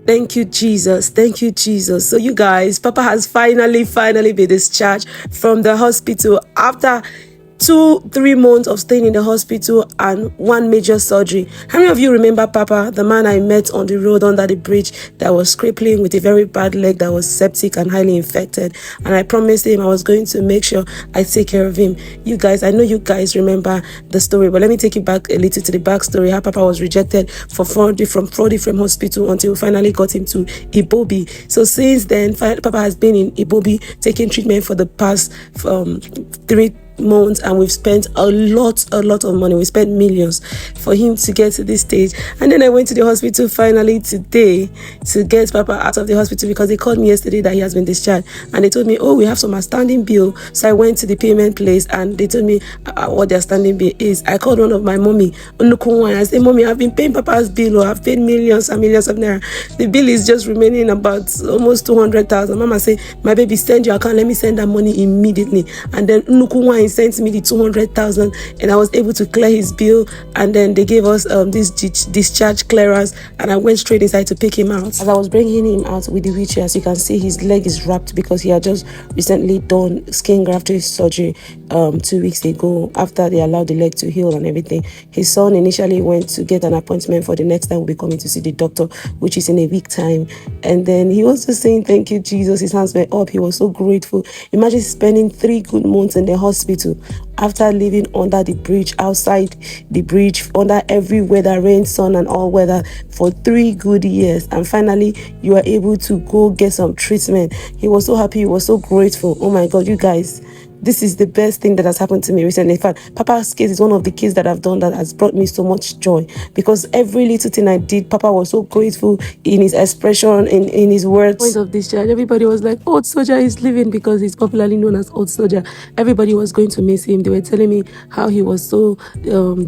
Thank you, Jesus. Thank you, Jesus. So you guys, Papa has finally been discharged from the hospital after 2-3 months of staying in the hospital and one major surgery. How many of you remember Papa, the man I met on the road under the bridge that was crippling with a very bad leg that was septic and highly infected? And I promised him I was going to make sure I take care of him. You guys, I know you guys remember the story, but let me take you back a little to the backstory. How Papa was rejected from 4 different hospitals until we finally got him to Ibobi. So since then, Papa has been in Ibobi taking treatment for the past 3 months, and we've spent a lot of money. We spent millions for him to get to this stage. And then I went to the hospital finally today to get Papa out of the hospital, because they called me yesterday that he has been discharged, and they told me, oh, we have some outstanding bill. So I went to the payment place and they told me what their outstanding bill is. I called one of my mommy, I said, mommy, I've been paying Papa's bill, I've paid millions and millions of naira. The bill is just remaining about almost 200,000. Mama said, my baby, send your account, let me send that money immediately. And then sent me the 200,000, and I was able to clear his bill. And then they gave us this discharge clearance, and I went straight inside to pick him out. As I was bringing him out with the wheelchair, as you can see, his leg is wrapped because he had just recently done skin grafting surgery 2 weeks ago, after they allowed the leg to heal and everything. His son initially went to get an appointment for the next time we'll be coming to see the doctor, which is in a week time. And then he was just saying, thank you, Jesus. His hands were up. He was so grateful. Imagine spending 3 good months in the hospital after living under the bridge, outside the bridge, under every weather, rain, sun, and all weather for 3 good years. And finally, you are able to go get some treatment. He was so happy. He was so grateful. Oh my God, you guys. This is the best thing that has happened to me recently. In fact, Papa's case is one of the cases that I've done that has brought me so much joy, because every little thing I did, Papa was so grateful in his expression, in his words. Point of discharge, everybody was like, Old Soldier is living, because he's popularly known as Old Soldier. Everybody was going to miss him. They were telling me how he was so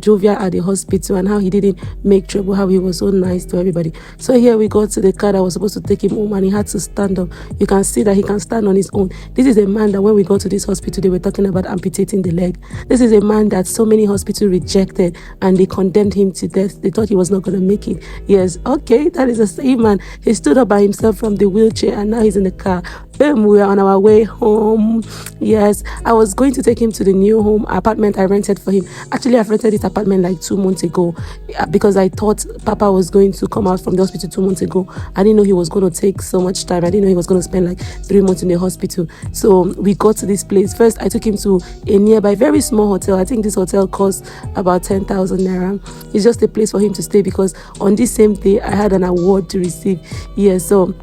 jovial at the hospital and how he didn't make trouble, how he was so nice to everybody. So here we got to the car that was supposed to take him home, and he had to stand up. You can see that he can stand on his own. This is a man that when we got to this hospital, they were talking about amputating the leg. This is a man that so many hospitals rejected, and they condemned him to death. They thought he was not going to make it. Yes, okay, that is the same man. He stood up by himself from the wheelchair, and now he's in the car. Boom, we are on our way home. Yes, I was going to take him to the new home apartment I rented for him. Actually, I've rented this apartment like 2 months ago, because I thought Papa was going to come out from the hospital 2 months ago. I didn't know he was going to take so much time. I didn't know he was going to spend like 3 months in the hospital. So we got to this place. First, I took him to a nearby very small hotel. I think this hotel costs about 10,000 naira. It's just a place for him to stay, because on this same day I had an award to receive. Yes, so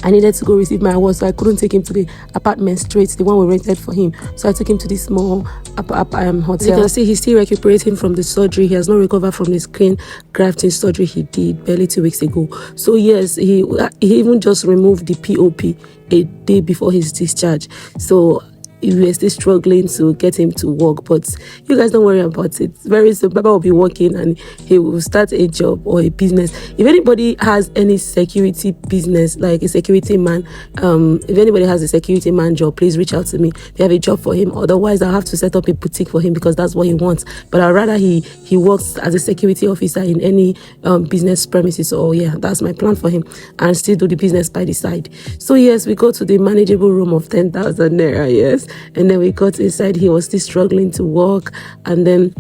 I needed to go receive my award, so I couldn't take him to the apartment straight, the one we rented for him. So I took him to this small hotel. As you can see, he's still recuperating from the surgery. He has not recovered from the skin grafting surgery he did barely 2 weeks ago. So yes, he even just removed the POP a day before his discharge. So we were still struggling to get him to work, but you guys don't worry about it. It's very simple. Papa will be working, and he will start a job or a business. If anybody has any security business, like a security man, if anybody has a security man job, please reach out to me. If you have a job for him, otherwise I'll have to set up a boutique for him, because that's what he wants. But I'd rather he works as a security officer in any business premises. So yeah, that's my plan for him, and still do the business by the side. So yes, we go to the manageable room of 10,000 naira. Yes. And then we got inside. He was still struggling to walk, and then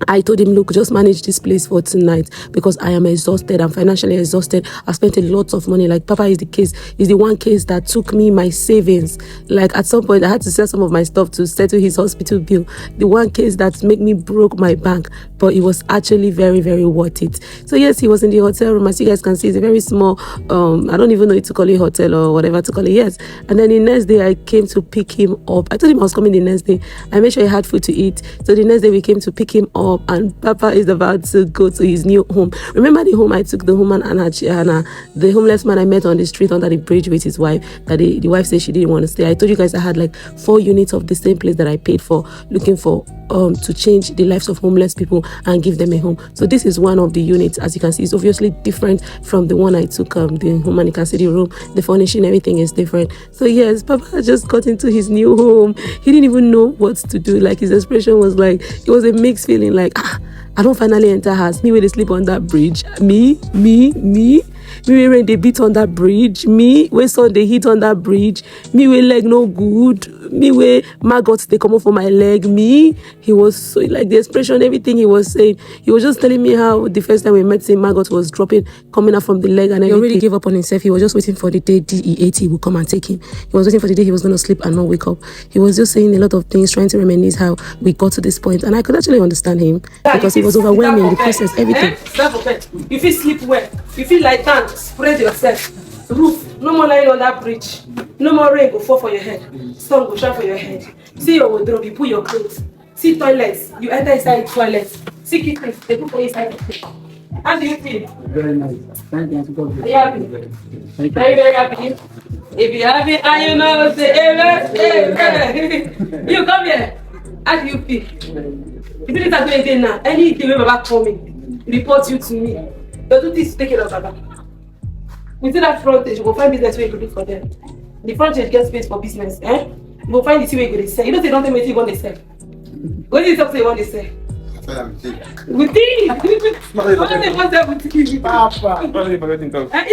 I told him, look, just manage this place for tonight, because I am exhausted. I'm financially exhausted. I spent a lot of money. Like, Papa is the one case that took me my savings. Like, at some point I had to sell some of my stuff to settle his hospital bill. The one case that made me broke my bank, but it was actually very, very worth it. So yes, he was in the hotel room. As you guys can see, it's a very small, I don't even know if to call it hotel or whatever to call it. Yes. And then the next day I came to pick him up. I told him I was coming the next day. I made sure he had food to eat. So the next day we came to pick him up, and Papa is about to go to his new home. Remember the home I took the woman and the homeless man I met on the street under the bridge with his wife, that the wife said she didn't want to stay. I told you guys I had like 4 units of the same place that I paid for, looking for to change the lives of homeless people and give them a home. So this is one of the units. As you can see, it's obviously different from the one I took, the home, and you can see the room, the furnishing, everything is different. So yes, Papa just got into his new home. He didn't even know what to do. Like, his expression was like, it was a mixed feeling, like, I don't finally enter house. Me when they sleep on that bridge. Me. Me wey rain dey beat on that bridge. Me wey sun dey hit on that bridge. Me wey leg no good. Me wey maggots dey come off for my leg. Me, he was so, like the expression, everything he was saying. He was just telling me how the first time we met him, maggot was dropping, coming out from the leg, and everything. He already gave up on himself. He was just waiting for the day DEAT would come and take him. He was waiting for the day he was going to sleep and not wake up. He was just saying a lot of things, trying to reminisce how we got to this point, and I could actually understand him because it was overwhelming, the process, everything. You feel sleep well. You feel like that. Spread yourself. Roof. No more lying on that bridge. No more rain go fall for your head. Sun go shine for your head. See your wardrobe. You put your clothes. See toilets. You enter inside the toilet. See kitchen. They put for inside the kitchen. How do you feel? Very nice. Thank you. Are you happy? Very, very happy. If you're happy and you know, say amen. You come here. How do you feel? If you start doing anything now, anything when Baba call me, report you to me. You do this, take it of Baba. Within that frontage, you go find business where you go do for them. The frontage gets space for business, eh? You go find the thing where you go to sell. You know they don't tell me what you want to sell. What is something you want to sell? Boutique. Papa. You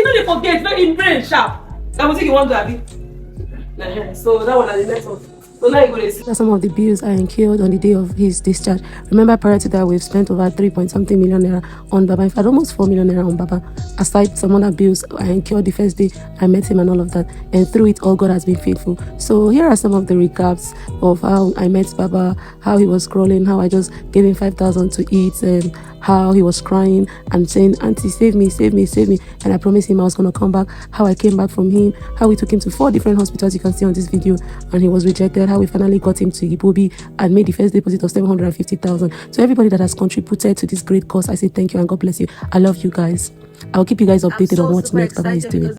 know they forget, very in brain sharp. That was you want to have it. So that one are the next one. So now you go to see. Some of the bills I incurred on the day of his discharge. Remember, prior to that, we've spent over 3-point-something million naira on Baba. In fact, almost 4 million naira on Baba. Aside some other bills I incurred the first day I met him and all of that. And through it all, God has been faithful. So here are some of the recaps of how I met Baba, how he was crawling, how I just gave him 5,000 to eat, and how he was crying and saying, "Auntie, save me, save me, save me." And I promised him I was going to come back. How I came back from him, how we took him to 4 different hospitals you can see on this video, and he was rejected. How we finally got him to Ibobi and made the first deposit of 750,000. So everybody that has contributed to this great cause, I say thank you and God bless you. I love you guys. I'll keep you guys updated on what next Baba is doing.